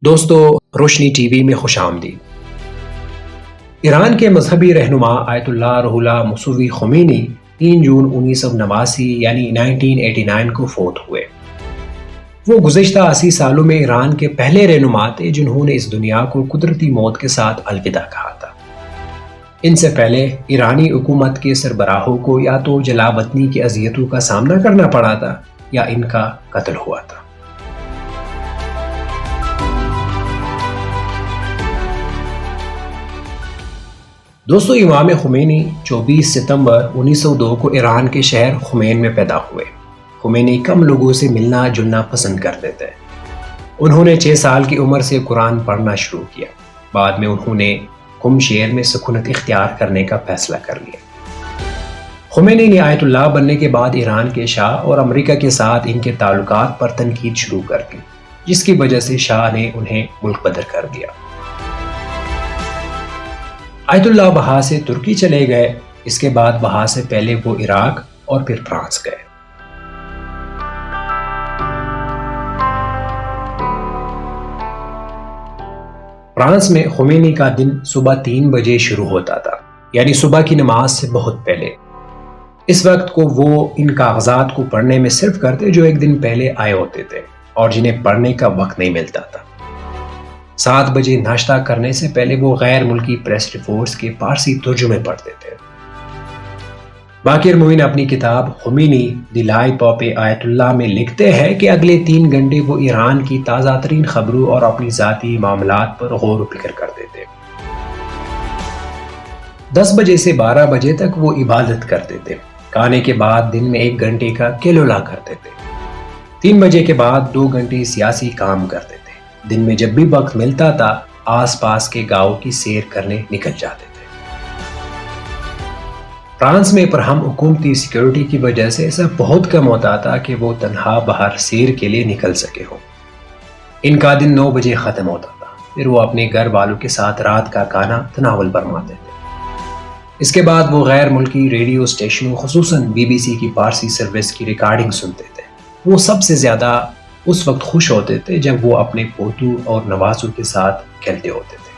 دوستو، روشنی T V میں خوش آمدید۔ ایران کے مذہبی رہنما آیت اللہ روح اللہ موسوی خمینی 3 جون 1989 یعنی 1989 کو فوت ہوئے۔ وہ گزشتہ 80 سالوں میں ایران کے پہلے رہنما تھے جنہوں نے اس دنیا کو قدرتی موت کے ساتھ الوداع کہا تھا۔ ان سے پہلے ایرانی حکومت کے سربراہوں کو یا تو جلا وطنی کی اذیتوں کا سامنا کرنا پڑا تھا یا ان کا قتل ہوا تھا۔ دوستو، امام خمینی 24 ستمبر 1902 کو ایران کے شہر خمین میں پیدا ہوئے۔ خمینی کم لوگوں سے ملنا جلنا پسند کرتے تھے۔ انہوں نے 6 سال کی عمر سے قرآن پڑھنا شروع کیا۔ بعد میں انہوں نے قم شہر میں سکونت اختیار کرنے کا فیصلہ کر لیا۔ خمینی نے آیت اللہ بننے کے بعد ایران کے شاہ اور امریکہ کے ساتھ ان کے تعلقات پر تنقید شروع کر دی، جس کی وجہ سے شاہ نے انہیں ملک بدر کر دیا۔ آیت اللہ وہاں سے ترکی چلے گئے۔ اس کے بعد وہاں سے پہلے وہ عراق اور پھر فرانس گئے۔ فرانس میں خمینی کا دن صبح 3 بجے شروع ہوتا تھا، یعنی صبح کی نماز سے بہت پہلے۔ اس وقت کو وہ ان کاغذات کو پڑھنے میں صرف کرتے جو ایک دن پہلے آئے ہوتے تھے اور جنہیں پڑھنے کا وقت نہیں ملتا تھا۔ 7 بجے ناشتہ کرنے سے پہلے وہ غیر ملکی پریس رپورٹس کے فارسی ترجمے پڑھتے تھے۔ باقر معین اپنی کتاب خمینی دی لائف آف آیت اللہ میں لکھتے ہیں کہ اگلے 3 گھنٹے وہ ایران کی تازہ ترین خبروں اور اپنی ذاتی معاملات پر غور و فکر کرتے تھے۔ 10 بجے سے 12 بجے تک وہ عبادت کرتے تھے۔ کھانے کے بعد دن میں 1 گھنٹے کا کیلولا کرتے تھے۔ 3 بجے کے بعد 2 گھنٹے سیاسی کام کرتے تھے۔ دن میں جب بھی وقت ملتا تھا آس پاس کے گاؤں کی سیر کرنے نکل جاتے تھے۔ فرانس میں پرہم حکومتی سیکیورٹی کی وجہ سے ایسا بہت کم ہوتا تھا کہ وہ تنہا باہر سیر کے لیے نکل سکے ہوں۔ ان کا دن 9 بجے ختم ہوتا تھا، پھر وہ اپنے گھر والوں کے ساتھ رات کا کھانا تناول فرماتے تھے۔ اس کے بعد وہ غیر ملکی ریڈیو اسٹیشنوں خصوصاً BBC کی فارسی سروس کی ریکارڈنگ سنتے تھے۔ وہ سب سے زیادہ اس وقت خوش ہوتے تھے جب وہ اپنے پوتوں اور نوازوں کے ساتھ کھیلتے ہوتے تھے۔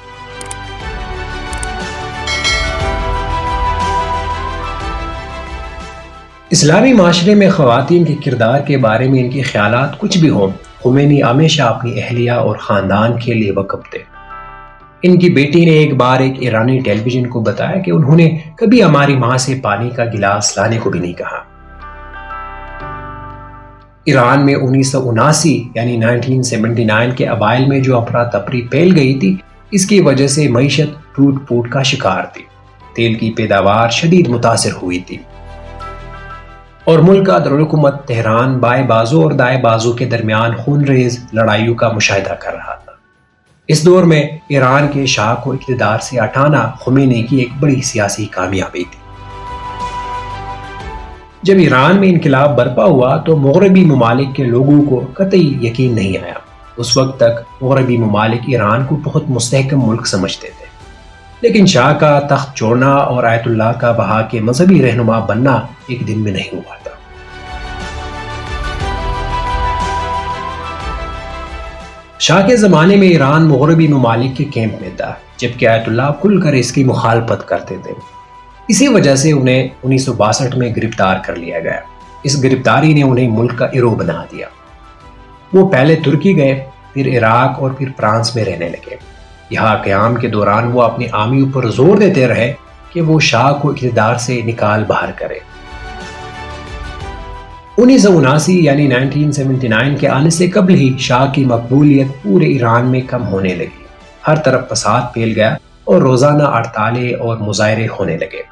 اسلامی معاشرے میں خواتین کے کردار کے بارے میں ان کے خیالات کچھ بھی ہوں، خمینی ہمیشہ اپنی اہلیہ اور خاندان کے لیے وقف تھے۔ ان کی بیٹی نے ایک بار ایک ایرانی ٹیلی ویژن کو بتایا کہ انہوں نے کبھی ہماری ماں سے پانی کا گلاس لانے کو بھی نہیں کہا۔ ایران میں 1979 یعنی 1979 کے اوائل میں جو افراتفری پھیل گئی تھی، اس کی وجہ سے معیشت ٹوٹ پھوٹ کا شکار تھی۔ تیل کی پیداوار شدید متاثر ہوئی تھی اور ملک کا دارالحکومت تہران بائیں بازو اور دائیں بازو کے درمیان خونریز لڑائیوں کا مشاہدہ کر رہا تھا۔ اس دور میں ایران کے شاہ کو اقتدار سے ہٹانا خمینی کی ایک بڑی سیاسی کامیابی تھی۔ جب ایران میں انقلاب برپا ہوا تو مغربی ممالک کے لوگوں کو قطعی یقین نہیں آیا۔ اس وقت تک مغربی ممالک ایران کو بہت مستحکم ملک سمجھتے تھے، لیکن شاہ کا تخت چھوڑنا اور آیت اللہ کا وہاں کے مذہبی رہنما بننا ایک دن میں نہیں ہوا تھا۔ شاہ کے زمانے میں ایران مغربی ممالک کے کیمپ میں تھا، جبکہ آیت اللہ کھل کر اس کی مخالفت کرتے تھے۔ اسی وجہ سے انہیں 1962 میں گرفتار کر لیا گیا۔ اس گرفتاری نے انہیں ملک کا ہیرو بنا دیا۔ وہ پہلے ترکی گئے، پھر عراق اور پھر فرانس میں رہنے لگے۔ یہاں قیام کے دوران وہ اپنی آرمیوں پر زور دیتے رہے کہ وہ شاہ کو اقتدار سے نکال باہر کرے۔ 1979 یعنی 1979 کے آنے سے قبل ہی شاہ کی مقبولیت پورے ایران میں کم ہونے لگی۔ ہر طرف فساد پھیل گیا اور روزانہ ہڑتالیں اور مظاہرے ہونے لگے۔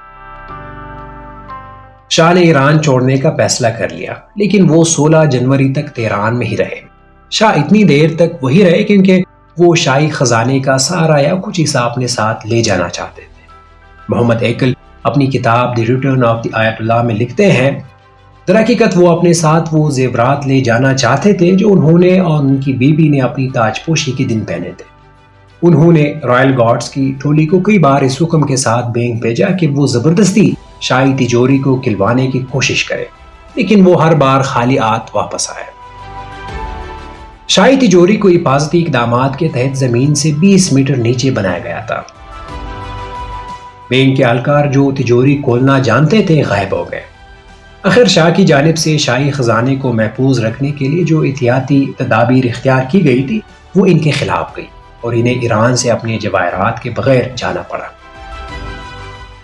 شاہ نے ایران چھوڑنے کا فیصلہ کر لیا، لیکن وہ 16 جنوری تک تہران میں ہی رہے۔ شاہ اتنی دیر تک وہی رہے کیونکہ وہ شاہی خزانے کا سارا یا کچھ حصہ اپنے ساتھ لے جانا چاہتے تھے۔ محمد ایکل اپنی کتاب دی ریٹرن آف دی آیت اللہ میں لکھتے ہیں، در حقیقت وہ اپنے ساتھ وہ زیورات لے جانا چاہتے تھے جو انہوں نے اور ان کی بیوی نے اپنی تاج پوشی کے دن پہنے تھے۔ انہوں نے رائل گارڈز کی ٹولی کو کئی بار اس حکم کے ساتھ بینگ بھیجا کہ وہ زبردستی شاہی تجوری کو کھلوانے کی کوشش کرے، لیکن وہ ہر بار خالی ہاتھ واپس آئے۔ شاہی تجوری کو حفاظتی اقدامات کے تحت زمین سے 20 میٹر نیچے بنایا گیا تھا۔ بینک کے اہلکار جو تجوری کھولنا جانتے تھے غائب ہو گئے۔ آخر شاہ کی جانب سے شاہی خزانے کو محفوظ رکھنے کے لیے جو احتیاطی تدابیر اختیار کی گئی تھی وہ ان کے خلاف گئی اور انہیں ایران سے اپنے جواہرات کے بغیر جانا پڑا۔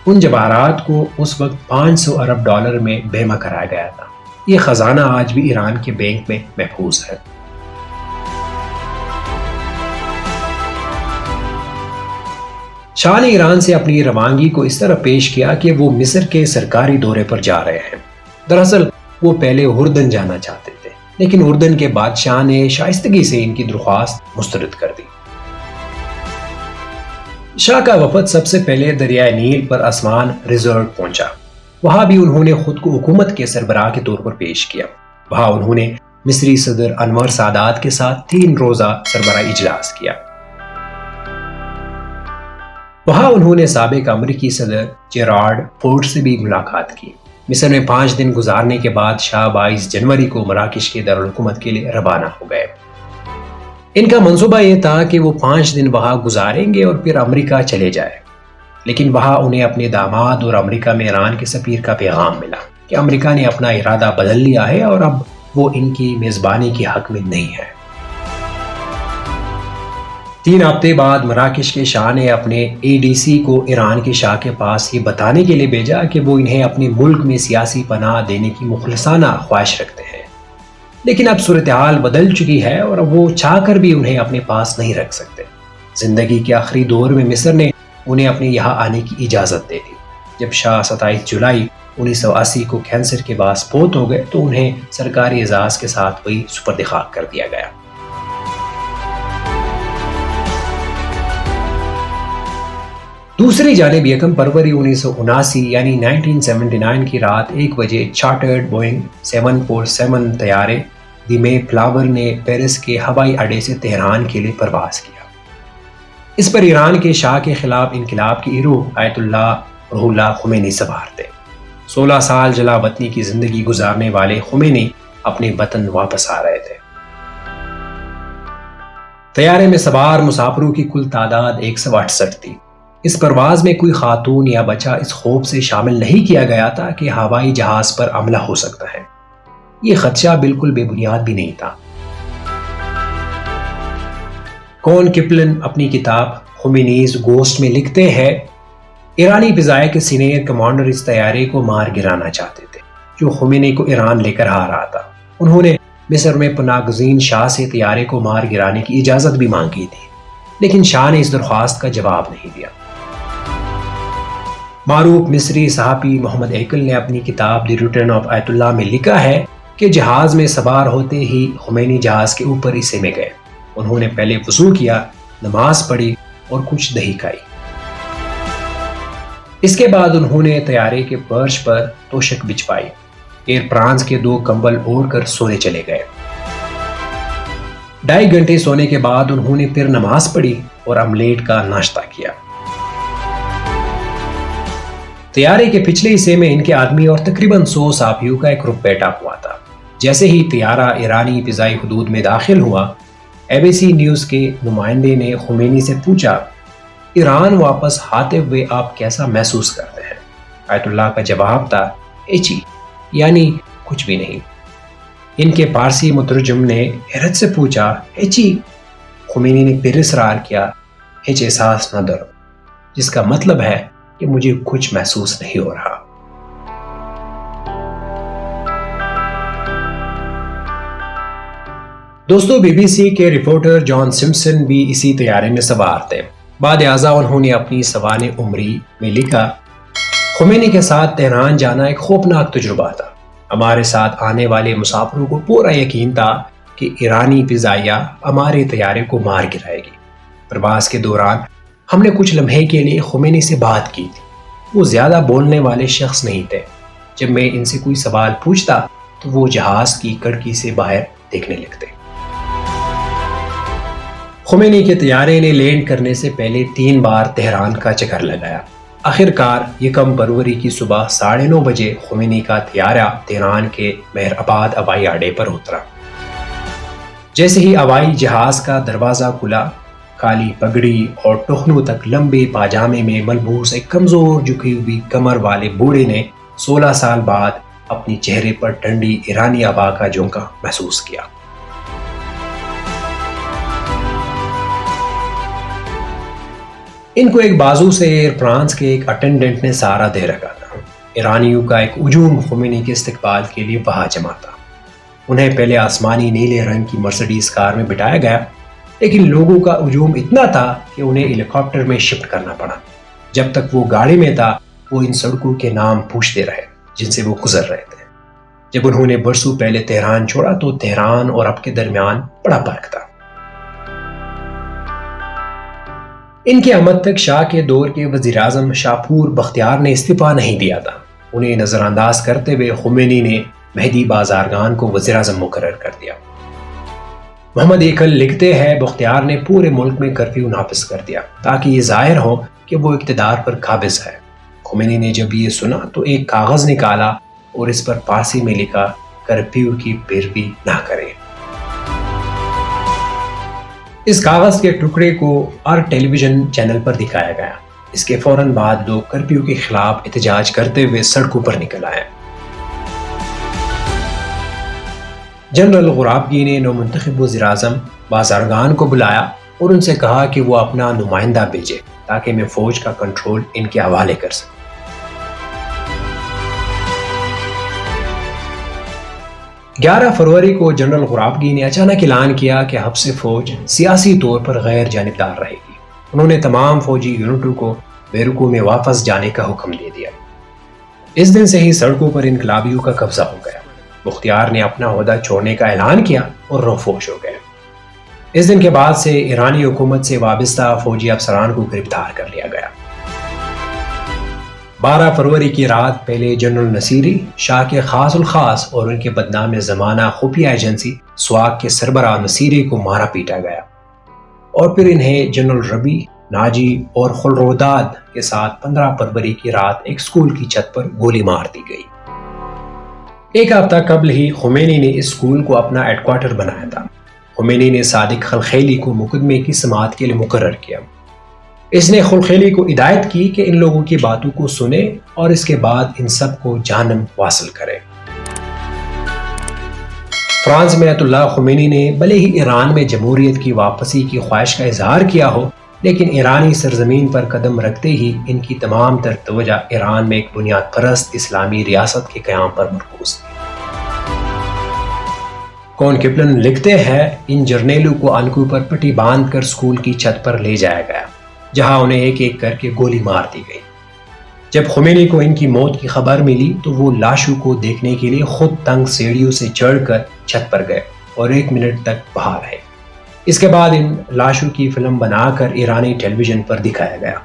ان جواہرات کو اس وقت 500 ارب ڈالر میں بیمہ کرایا گیا تھا۔ یہ خزانہ آج بھی ایران کے بینک میں محفوظ ہے۔ شاہ نے ایران سے اپنی روانگی کو اس طرح پیش کیا کہ وہ مصر کے سرکاری دورے پر جا رہے ہیں۔ دراصل وہ پہلے اردن جانا چاہتے تھے، لیکن اردن کے بادشاہ نے شائستگی سے ان کی درخواست مسترد کر دی۔ شاہ کا وفد سب سے پہلے دریائے نیل پر اسوان ریزورٹ پہنچا۔ وہاں بھی انہوں نے خود کو حکومت کے سربراہ کے طور پر پیش کیا۔ وہاں انہوں نے مصری صدر انور سادات کے ساتھ 3 روزہ سربراہی اجلاس کیا۔ وہاں انہوں نے سابق امریکی صدر جیرارڈ فورڈ سے بھی ملاقات کی۔ مصر میں 5 دن گزارنے کے بعد شاہ 22 جنوری کو مراکش کے دارالحکومت کے لیے روانہ ہو گئے۔ ان کا منصوبہ یہ تھا کہ وہ 5 دن وہاں گزاریں گے اور پھر امریکہ چلے جائیں، لیکن وہاں انہیں اپنے داماد اور امریکہ میں ایران کے سفیر کا پیغام ملا کہ امریکہ نے اپنا ارادہ بدل لیا ہے اور اب وہ ان کی میزبانی کے حق میں نہیں ہے۔ 3 ہفتے بعد مراکش کے شاہ نے اپنے ADC کو ایران کے شاہ کے پاس یہ بتانے کے لیے بھیجا کہ وہ انہیں اپنے ملک میں سیاسی پناہ دینے کی مخلصانہ خواہش رکھتے ہیں، لیکن اب صورتحال بدل چکی ہے اور وہ چاہ کر بھی انہیں اپنے پاس نہیں رکھ سکتے۔ زندگی کے آخری دور میں مصر نے انہیں اپنے یہاں آنے کی اجازت دے دی۔ جب شاہ 27 جولائی 1980 کو کینسر کے باعث فوت ہو گئے تو انہیں سرکاری اعزاز کے ساتھ وہی سپرد خاک کر دیا گیا۔ دوسری جانب 1 فروری 1979 یعنی 1979 کی رات 1 بجے چارٹرڈ بوئنگ 747 طیارے دی مے فلاور نے پیرس کے ہوائی اڈے سے تہران کے لیے پرواز کیا۔ اس پر ایران کے شاہ کے خلاف انقلاب کی روح آیت اللہ روح اللہ خمینی سوار تھے۔ 16 سال جلا وطنی کی زندگی گزارنے والے خمینی اپنے وطن واپس آ رہے تھے۔ طیارے میں سوار مسافروں کی کل تعداد 168 تھی۔ اس پرواز میں کوئی خاتون یا بچہ اس خوف سے شامل نہیں کیا گیا تھا کہ ہوائی جہاز پر حملہ ہو سکتا ہے۔ یہ خدشہ بالکل بے بنیاد بھی نہیں تھا۔ کون کپلن اپنی کتاب خمینیز گوسٹ میں لکھتے ہیں، ایرانی فضائیہ کے سینئر کمانڈر اس طیارے کو مار گرانا چاہتے تھے جو خمینی کو ایران لے کر آ رہا تھا۔ انہوں نے مصر میں پناہ گزین شاہ سے طیارے کو مار گرانے کی اجازت بھی مانگی تھی، لیکن شاہ نے اس درخواست کا جواب نہیں دیا۔ معروف مصری صحافی محمد ایکل نے اپنی کتاب دی ریٹرن آف آیت اللہ میں لکھا ہے کہ جہاز میں سوار ہوتے ہی خمینی جہاز کے اوپر حصے میں گئے۔ انہوں نے پہلے وضو کیا، نماز پڑھی اور کچھ دہی کھائی۔ اس کے بعد انہوں نے طیارے کے فرش پر توشک بچھوائی، ایئر فرانس کے 2 کمبل اوڑھ کر سونے چلے گئے۔ 2.5 گھنٹے سونے کے بعد انہوں نے پھر نماز پڑھی اور آملیٹ کا ناشتہ کیا۔ طیارے کے پچھلے حصے میں ان کے آدمی اور تقریباً 100 صحافیوں کا ایک گروپ بیٹھا ہوا تھا۔ جیسے ہی طیارہ ایرانی فضائی حدود میں داخل ہوا، ABC نیوز کے نمائندے نے خمینی سے پوچھا، ایران واپس آتے ہوئے آپ کیسا محسوس کرتے ہیں؟ آیت اللہ کا جواب تھا، ایچی، یعنی کچھ بھی نہیں۔ ان کے فارسی مترجم نے حیرت سے پوچھا، ایچی؟ خمینی نے پھر اصرار کیا، ہچ احساس نہ درو، جس کا مطلب ہے کہ مجھے کچھ محسوس نہیں ہو رہا۔ دوستو، BBC کے رپورٹر جان سمپسن بھی اسی طیارے میں سوار تھے۔ بعد ازاں انہوں نے اپنی سوانح عمری میں لکھا، خمینی کے ساتھ تہران جانا ایک خوفناک تجربہ تھا۔ ہمارے ساتھ آنے والے مسافروں کو پورا یقین تھا کہ ایرانی فضائیہ ہمارے طیارے کو مار گرائے گی۔ پرواز کے دوران ہم نے کچھ لمحے کے لیے خمینی سے بات کی تھی۔ وہ زیادہ بولنے والے شخص نہیں تھے۔ جب میں ان سے کوئی سوال پوچھتا تو وہ جہاز کی کھڑکی سے باہر دیکھنے لگتے۔ خمینی کے طیارے نے لینڈ کرنے سے پہلے 3 بار تہران کا چکر لگایا۔ آخر کار 1 فروری کی صبح 9:30 بجے خمینی کا طیارہ تہران کے مہر آباد ہوائی اڈے پر اترا۔ جیسے ہی ہوائی جہاز کا دروازہ کھلا، کالی پگڑی اور ٹخنوں تک لمبے پاجامے میں ملبوس ایک کمزور جھکی ہوئی کمر والے بوڑھے نے 16 سال بعد اپنی چہرے پر ٹھنڈی ایرانی ہوا کا جھونکا محسوس کیا۔ ان کو ایک بازو سے ایئر فرانس کے ایک اٹینڈنٹ نے سہارا دے رکھا تھا۔ ایرانیوں کا ایک ہجوم خمینی کے استقبال کے لیے وہاں جمع تھا۔ انہیں پہلے آسمانی نیلے رنگ کی مرسڈیز کار میں بٹھایا گیا، لیکن لوگوں کا ہجوم اتنا تھا کہ انہیں ہیلی کاپٹر میں شفٹ کرنا پڑا۔ جب تک وہ گاڑی میں تھا وہ ان سڑکوں کے نام پوچھتے رہے جن سے وہ گزر رہے تھے۔ جب انہوں نے برسوں پہلے تہران چھوڑا تو تہران اور اب کے درمیان بڑا فرق تھا۔ ان کے آمد تک شاہ کے دور کے وزیر اعظم شاپور بختیار نے استعفیٰ نہیں دیا تھا۔ انہیں نظر انداز کرتے ہوئے خمینی نے مہدی بازرگان کو وزیر اعظم مقرر کر دیا۔ محمد ایکل لکھتے ہیں بختیار نے پورے ملک میں کرفیو نافذ کر دیا تاکہ یہ ظاہر ہو کہ وہ اقتدار پر قابض ہے۔ خمینی نے جب یہ سنا تو ایک کاغذ نکالا اور اس پر فارسی میں لکھا کرفیو کی پیروی نہ کریں۔ اس کاغذ کے ٹکڑے کو ہر ٹیلی ویژن چینل پر دکھایا گیا۔ اس کے فوراً بعد لوگ کرفیو کے خلاف احتجاج کرتے ہوئے سڑکوں پر نکل آئے۔ جنرل غرابگی نے نومنتخب وزیر اعظم بازرگان کو بلایا اور ان سے کہا کہ وہ اپنا نمائندہ بھیجے تاکہ میں فوج کا کنٹرول ان کے حوالے کر سکوں۔ 11 فروری کو جنرل غرابگی نے اچانک اعلان کیا کہ اب سے فوج سیاسی طور پر غیر جانبدار رہے گی۔ انہوں نے تمام فوجی یونٹوں کو بیرکوں میں واپس جانے کا حکم دے دیا۔ اس دن سے ہی سڑکوں پر انقلابیوں کا قبضہ ہو گیا۔ بختیار نے اپنا عہدہ چھوڑنے کا اعلان کیا اور روفوش ہو گئے۔ اس دن کے بعد سے ایرانی حکومت سے وابستہ فوجی افسران کو گرفتار کر لیا گیا۔ 12 فروری کی رات پہلے جنرل نصیری، شاہ کے خاص الخاص اور ان کے بدنام زمانہ خفیہ ایجنسی سواگ کے سربراہ نصیری کو مارا پیٹا گیا، اور پھر انہیں جنرل ربی، ناجی اور خلروداد کے ساتھ 15 فروری کی رات ایک سکول کی چھت پر گولی مار دی گئی۔ ایک ہفتہ قبل ہی خمینی نے اس سکول کو اپنا ہیڈ کوارٹر بنایا تھا۔ خمینی نے صادق خلخیلی کو مقدمے کی سماعت کے لیے مقرر کیا۔ اس نے خلخیلی کو ہدایت کی کہ ان لوگوں کی باتوں کو سنے اور اس کے بعد ان سب کو جہنم واصل کرے۔ فرانس میں آیت اللہ خمینی نے بھلے ہی ایران میں جمہوریت کی واپسی کی خواہش کا اظہار کیا ہو، لیکن ایرانی سرزمین پر قدم رکھتے ہی ان کی تمام تر توجہ ایران میں ایک بنیاد پرست اسلامی ریاست کے قیام پر مرکوز تھی۔ کون کپلن لکھتے ہیں ان جرنیلوں کو انکوں پر پٹی باندھ کر سکول کی چھت پر لے جایا گیا، جہاں انہیں ایک ایک کر کے گولی مار دی گئی۔ جب خمینی کو ان کی موت کی خبر ملی تو وہ لاشوں کو دیکھنے کے لیے خود تنگ سیڑھیوں سے چڑھ کر چھت پر گئے اور 1 منٹ تک وہاں رہے۔ اس کے بعد ان لاشوں کی فلم بنا کر ایرانی ٹیلی ویژن پر دکھایا گیا۔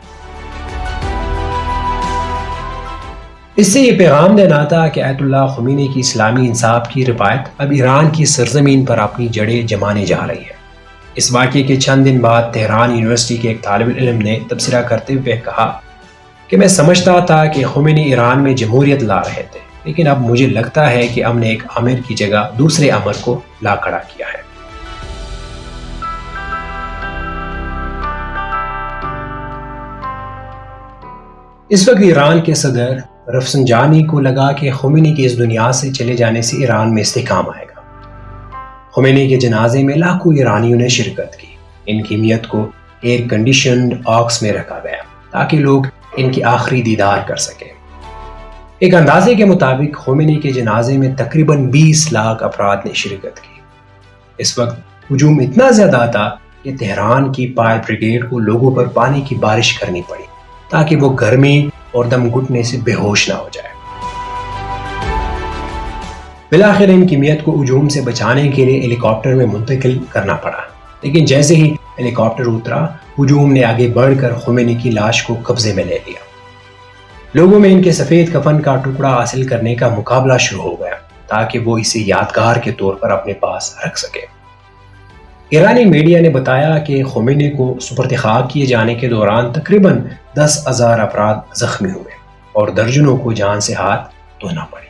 اس سے یہ پیغام دینا تھا کہ آیت اللہ خمینی کی اسلامی انصاف کی روایت اب ایران کی سرزمین پر اپنی جڑیں جمانے جا رہی ہے۔ اس واقعے کے چند دن بعد تہران یونیورسٹی کے ایک طالب علم نے تبصرہ کرتے ہوئے کہا کہ میں سمجھتا تھا کہ خمینی ایران میں جمہوریت لا رہے تھے، لیکن اب مجھے لگتا ہے کہ ہم نے ایک امیر کی جگہ دوسرے امیر کو لا کھڑا کیا ہے۔ اس وقت ایران کے صدر رفسنجانی کو لگا کہ خمینی کے اس دنیا سے چلے جانے سے ایران میں استحکام آئے گا۔ خمینی کے جنازے میں لاکھوں ایرانیوں نے شرکت کی۔ ان کی میت کو ایئر کنڈیشنڈ آکس میں رکھا گیا تاکہ لوگ ان کی آخری دیدار کر سکیں۔ ایک اندازے کے مطابق خمینی کے جنازے میں تقریباً 20 لاکھ افراد نے شرکت کی۔ اس وقت ہجوم اتنا زیادہ تھا کہ تہران کی فائر بریگیڈ کو لوگوں پر پانی کی بارش کرنی پڑی تاکہ وہ گرمی اور دم گھٹنے سے بے ہوش نہ ہو جائے۔ بالآخر ان کی میت کو ہجوم سے بچانے کے لیے ہیلی کاپٹر میں منتقل کرنا پڑا، لیکن جیسے ہی ہیلی کاپٹر اترا ہجوم نے آگے بڑھ کر خمینی کی لاش کو قبضے میں لے لیا۔ لوگوں میں ان کے سفید کفن کا ٹکڑا حاصل کرنے کا مقابلہ شروع ہو گیا تاکہ وہ اسے یادگار کے طور پر اپنے پاس رکھ سکے۔ ایرانی میڈیا نے بتایا کہ خمینی کو سپرد خاک کیے جانے کے دوران تقریباً 10,000 افراد زخمی ہوئے اور درجنوں کو جان سے ہاتھ دھونا پڑے۔